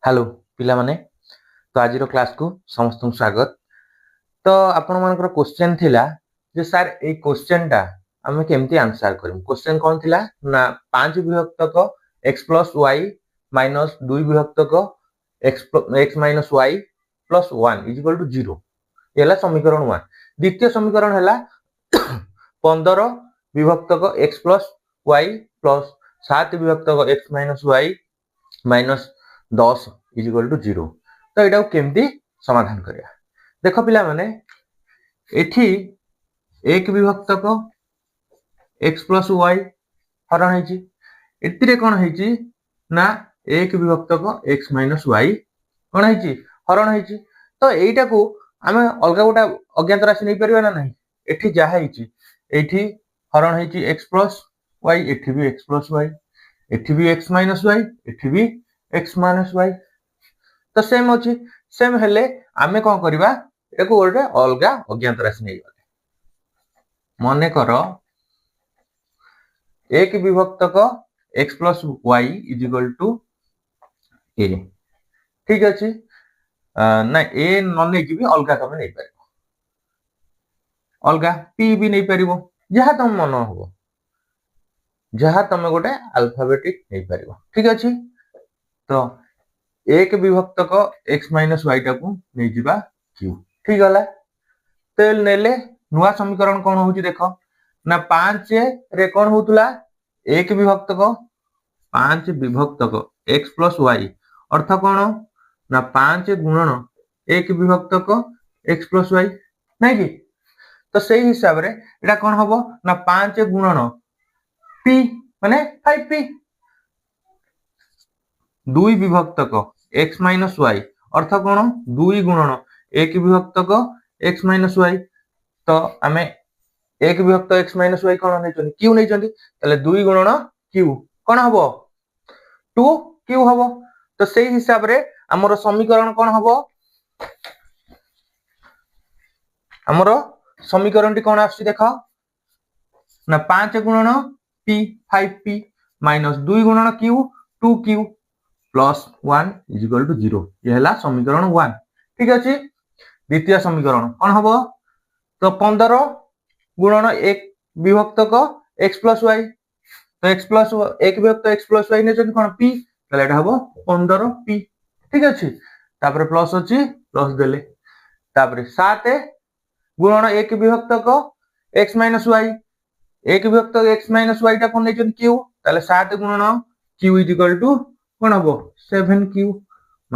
Hello पिला माने तो आज क्लास को समस्त स्वागत। तो आपण मानकर क्वेश्चन थिला जे सर ए क्वेश्चन टा आमे केमती आंसर करिम। क्वेश्चन कोन थिला ना 5 विभक्तक x + y - 2 विभक्तक x - y + 1 = 0 एला समीकरण 1। द्वितीय समीकरण हैला 15 विभक्तक x + y + 7 विभक्तक x - y - 10 = 0। तो एटा केमती समाधान करिया। देखो पिला माने एठी एक विभक्तक x + y हरण हैची, एतिरे कोन हैची ना एक विभक्तक x - y कोन हैची हरण हैची। तो एइटा को आमे अलगा गोटा अज्ञात राशि नै परिबा ना नहीं। एठी जा हैची एठी हरण हैची x + y, एठी भी x + y, एठी भी x - y, एठी भी x - y। तो सेम अछि, सेम हेले आमे कोन करबा एको गोटे अलगा अज्ञात राशि नै गले। मने करो एक विभक्तक x + y = a। ठीक अछि ना a न नै कि भी अलगा तमे नै पारिबो, अलगा p भी नै पारिबो, जहा तम मन हो, जहा तमे गोटे अल्फाबेटिक नै पारिबो। ठीक अछि तो एक विभक्तक x - y टाकू नै जिबा q। ठीक गला। तेल नेले नुआ समीकरण कोन होउची देखो ना 5 रे कोन होतुला एक विभक्तक 5 विभक्तक x + y अर्थ कोन ना 5 गुणन एक विभक्तक x + y नै कि। तो सेही हिसाब रे एटा कोन हबो ना 5 गुणन p माने 5p। 2 विभक्तक x - y अर्थ कोन 2 गुणन एक विभक्तक x - y। तो आमे एक विभक्त x - y कोन नै चोनी q नै चोनी, तले 2 गुणन q कोन हबो 2q हबो। तो सेही हिसाब रे हमर समीकरण कोन हबो, हमर समीकरण टी कोन आछि देखो ना 5 गुणन p 5p - 2 गुणन q 2q + 1 = 0। ये हला समीकरण 1। ठीक अछि। द्वितीय समीकरण कोन हबो तो 15 गुणन एक विभक्तक x + y। तो x + एक विभक्त x + y ने जति कोन p, तले एटा हबो 15p। ठीक अछि। तापर प्लस अछि, प्लस देले तापर 7 गुणन एक विभक्तक x - y, एक विभक्तक x - y टा कोन नै जति q, तले 7 गुणन q = कोन हबो 7q -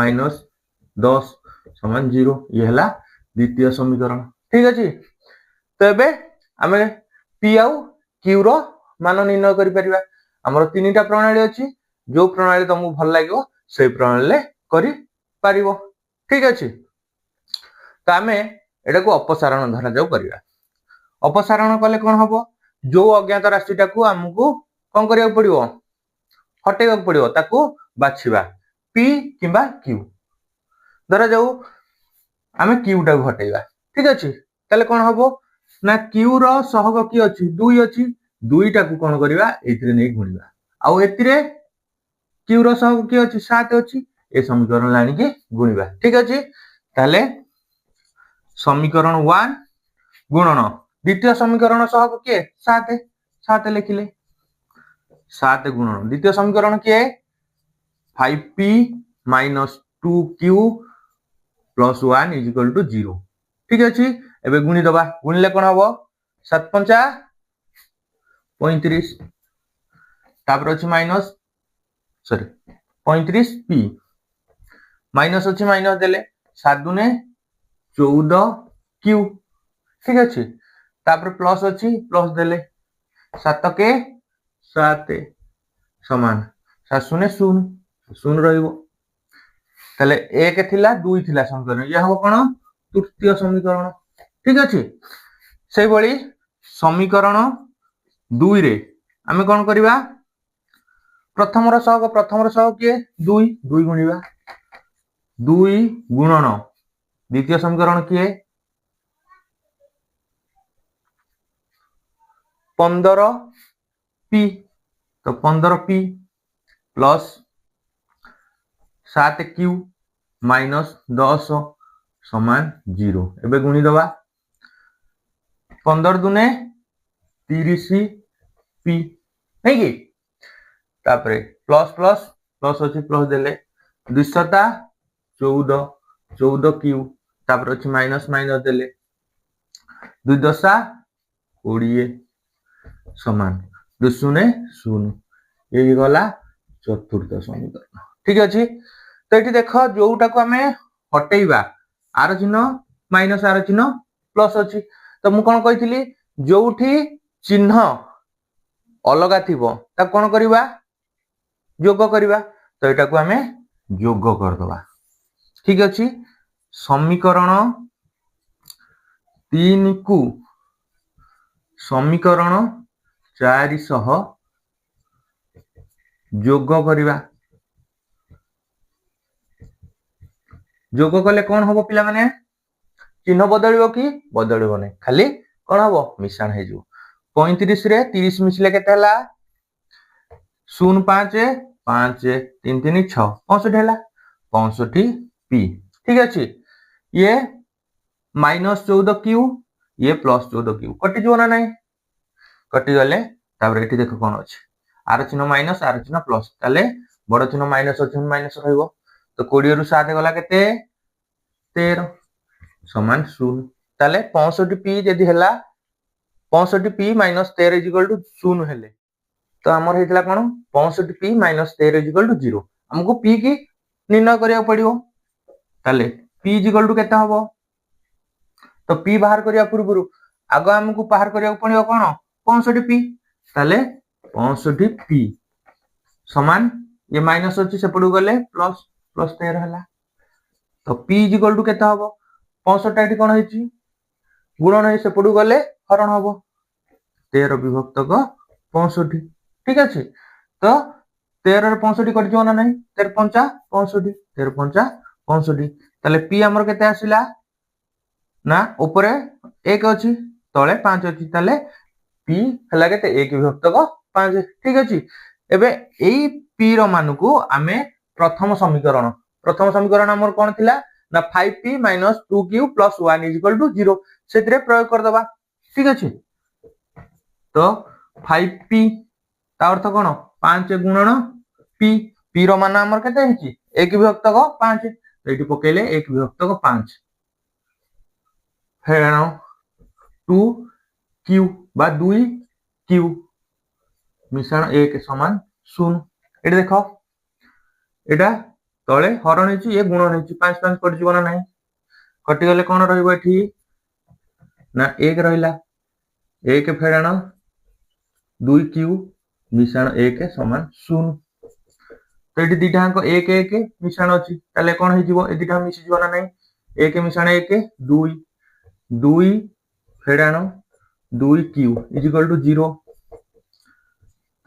10 = 0। ये हला द्वितीय समीकरण। ठीक अछि। तो एबे आमे p आउ q रो मान निर्णय करि परिबा। हमर तीनटा प्रणाली अछि, जो प्रणाली तुमको भल लागियो से प्रणाली ले करि परिबो। ठीक अछि। तो आमे एटा को अपसारण धरा जाऊ परिबा। अपसारण कले कोन हबो जो अज्ञात राशिटा को हमकु कोन करिया पड़िबो हटेगा पड़िबो, ताको बाछिबा p किबा q। धरा जाऊ आमे q टा को हटेगा। ठीक अछि। तले कोन हबो ना q रो सहग की अछि 2 अछि, 2 टा को कोन करिबा एथिरे नै गुणिबा। आउ एथिरे q रो सहग की अछि 7 अछि, ए समीकरण लानी के गुणिबा। ठीक अछि। ताले समीकरण 1 गुणन द्वितीय समीकरण सहग के 7, 7 लिखिले 7 गुणन द्वितीय समीकरण के 5p - 2q + 1 = 0। ठीक अछि। एबे गुणी दबा, गुणिले कोन हबो 7 पंचा 35, तापर अछि माइनस 35p माइनस अछि, माइनस देले 7 दुने 14q। ठीक अछि। तापर प्लस अछि, प्लस देले 7 के 7 समान 7 सुने 0 0 रहिबो। तले 1 थिला 2 थिला समीकरण, ये हबो कोन तृतीय समीकरण। ठीक अछि। सेही बळी समीकरण 2 रे आमे कोन करिबा प्रथम रो सहग के 2 2 गुणिबा 2 गुणन द्वितीय समीकरण के 15p। तो 15p + 7q माइनस 10 समान 0 एबे गुणी दबा 15 दुने 30 p नहीं कि तापरे प्लस प्लस प्लस अछि प्लस देले 200 14 14q तापर अछि माइनस माइनस देले 2 10 20 समान 2 शून्य शून्य ये गला चतुर्थ समीकरण ठीक अछि तो एठी देखो जोउटा को हमें हटेइबा आर चिन्ह माइनस आर चिन्ह प्लस अछि तो मु कोन कहितली जोउठी चिन्ह अलगा थिबो ता कोन करिबा जोग करिबा तो एटा को हमें जोग कर दबा ठीक अछि समीकरण 3 को समीकरण 4 सह जोग करिबा जोग कले कोन होबो पिला माने चिन्ह बदलिबो कि बदलिबो नै खाली कोन होबो मिश्रण हे जो 35 रे 30 मिसले केते हला 05 5 3 3 6 65 हला 65 p ठीक अछि ये माइनस 14q ये प्लस 14q कटि जो ना नै कटि गले तापर एठी देखो कोन अछि आर चिन्ह माइनस आर चिन्ह प्लस ताले बड़ चिन्ह माइनस अछि माइनस रहइबो तो 20 रु 7 गला केते 13 समान 0 ताले 65p जदी हला 65p माइनस 13 इक्वल टू 0 हेले तो हमर हेतला कोन 65p माइनस 13 इक्वल टू 0 हमको p की निर्णय करिया पड़ियो ताले p इक्वल टू केता हबो तो p बाहर करिया पूर्व आगो हमको बाहर करिया पड़ियो कोन 65p ताले 65p समान ये माइनस अछि सेपडू गले प्लस प्लस 13 हला तो p इक्वल टू केता हबो 65 एठी कोन होइची गुणन हे सेपडू गले हरण हबो 13 विभक्त को 65 ठीक अछि तो 13 रे 65 कटि जो ना नै 13 5 65 13 5 65 ताले p हमर केते आसिला ना ऊपरे 1 अछि तळे 5 अछि ताले p हला केते 1 विभक्त को 5 ठीक अछि एबे एई p रो मान को आमे प्रथम समीकरण हमर कोन थिला ना 5p minus 2q plus 1 is equal to 0 सेतरे प्रयोग कर दबा ठीक अछि तो 5p ता अर्थ कोन 5 गुणन p p रो मान हमर केते हिची 1 विभक्त को 5 तो एठी पकेले 1 विभक्त को 5 हेनो 2q बा 2q मिश्रण 1 समान 0 एठी देखो एटा तळे हरण हेची ये गुणन हेची 5 5 कटि जीवन नाही कटि गले कोन रहइबो एठी ना 1 रहिला 1 फेराण 2q मिश्रण 1 समान 0 तो एठी दिटा अंक 1 1 मिश्रण अछि ताले कोन हे जीवो ए दिटा मिसि जीवन नाही 1 मिश्रण 1 2 2 फेराण 2q इज इक्वल टू 0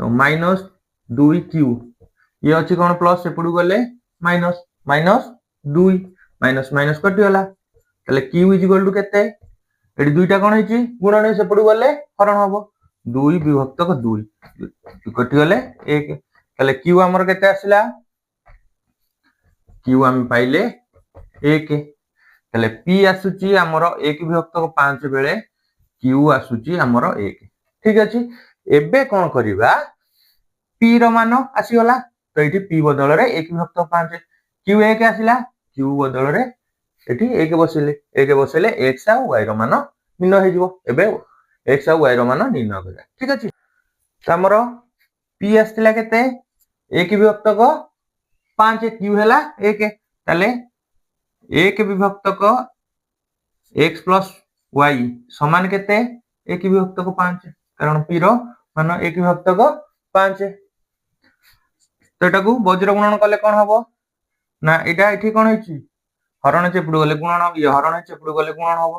तो माइनस 2q ये अछि कोन प्लस सेपडू गले माइनस माइनस 2 माइनस माइनस कटि गला तले q इज इक्वल टू केते एडी दुईटा कोन हेची गुणन हे सेपडू गले हरण हबो 2 विभक्त को 2 कटि गले 1 तले q हमर केते आसिला q हम पाइले 1 तले p आसुची हमर 1 विभक्त को 5 बेले q आसुची हमर 1 ठीक अछि एबे कोन करिबा p रो मान आसी गला तो एठी p बदल रे 1 विभक्त 5 q 1 आसिला q बदल रे एठी 1 बसेले x आ y रो मान निर्णय हे जिवो एबे x आ y रो मान निर्णय करा ठीक अछि त हमर p आस्तिला केते 1 विभक्त को 5 q हैला 1 ताले 1 विभक्त को x प्लस y समान केते 1 विभक्त को 5 कारण p रो मान 1 विभक्त को 5 तो एटा को वज्र गुणन कले कोन हबो ना एटा एठी कोन हेची हरण चेपडू गले गुणन ये हरण चेपडू गले गुणन हबो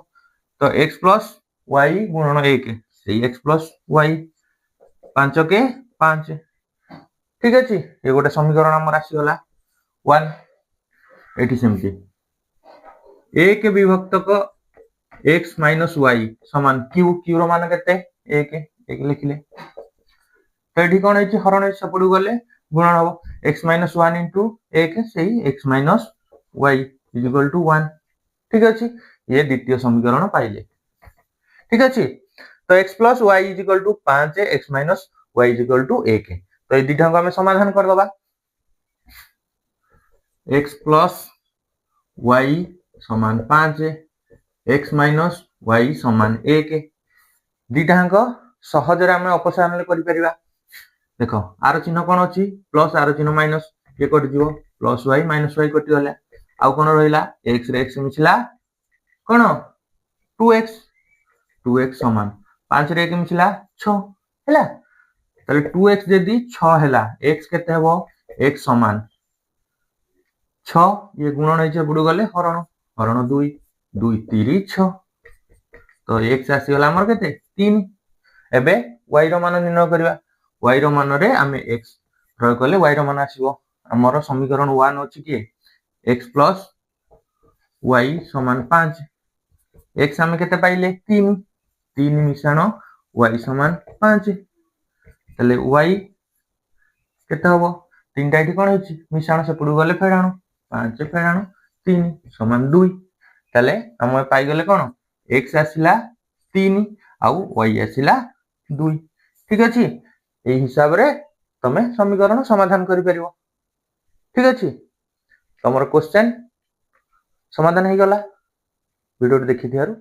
तो x प्लस y गुणन 1 सेही x प्लस y 5 के 5 ठीक अछि ये गोटे समीकरण हमर आसी गला 1 एठी सेमती 1 विभक्त को x माइनस y समान q q रो मान केते 1 1 लिखले तो एठी कोन हेची हरण सेपडू गले गुणन हम x माइनस 1 इंटू 1 से x minus y is equal to 1 ठीक अच्छे ये द्वितीय समीकरण पाइले ठीक अच्छे तो x plus y is equal to 5 x minus y is equal to 1 तो ये दुटा को हमें समाधान कर दबा x प्लस y समान 5 x माइनस y समान 1 दुटा सहजरे आम अपसारण कर देख आर चिन्ह कौन अच्छी प्लस आर चिन्ह माइनस ये कटिଯିव प्लस वाई माइनस वाई कटिगला आउ कौन रहा एक्स रे एक्स मिसला कौन 2x समान 5 रे 1 मिसला 6 हैला ताले 2x जदी 6 हैला x केते हेबो x समान 6 ये गुणन होइछे बुडू गले हरण हरण 2 2 3 6 तो x आसी गला हमर केते 3 एबे y रो मान निर्णय करबा y रो मान रे आमे x प्रयोग करले y रो मान आसीबो हमर समीकरण 1 अछि कि x प्लस y समान 5 x आमे केते पाइले 3 3 मिश्रण y समान 5 तले y केते होबो तीनटा एठी कोन होछि मिश्रण से पुडू गले फेराणो 5 फेराणो 3 समान 2 तले हम पाइ गले कोन x आसिला 3 आउ y आसिला 2 ठीक अछि ए हिसाब रे तमे समीकरण समाधान करि परिबो ठीक अछि तमर क्वेश्चन समाधान हे गला वीडियो देखि दियारु।